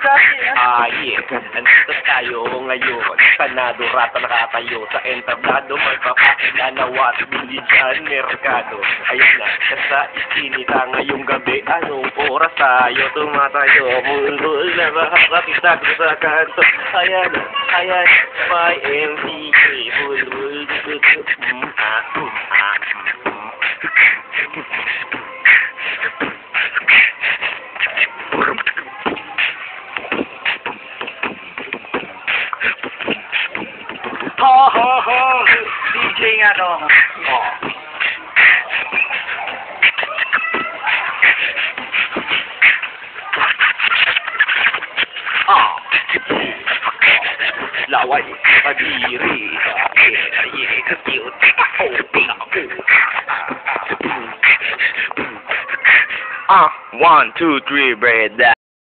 Nandito tayo ngayon sa nadurata nakatayo sa entablado, magpapakilalawa at bili dyan merkado. Ayun na, sa iskinita ngayong gabi, anong oras tayo tumatayo? Mulmul na makakapitag sa kanto. Ayan, my MTK, mulmul. Ho, ho, ho! DJ nga to. Oh. Laway, kadiri, One, two, three, brother.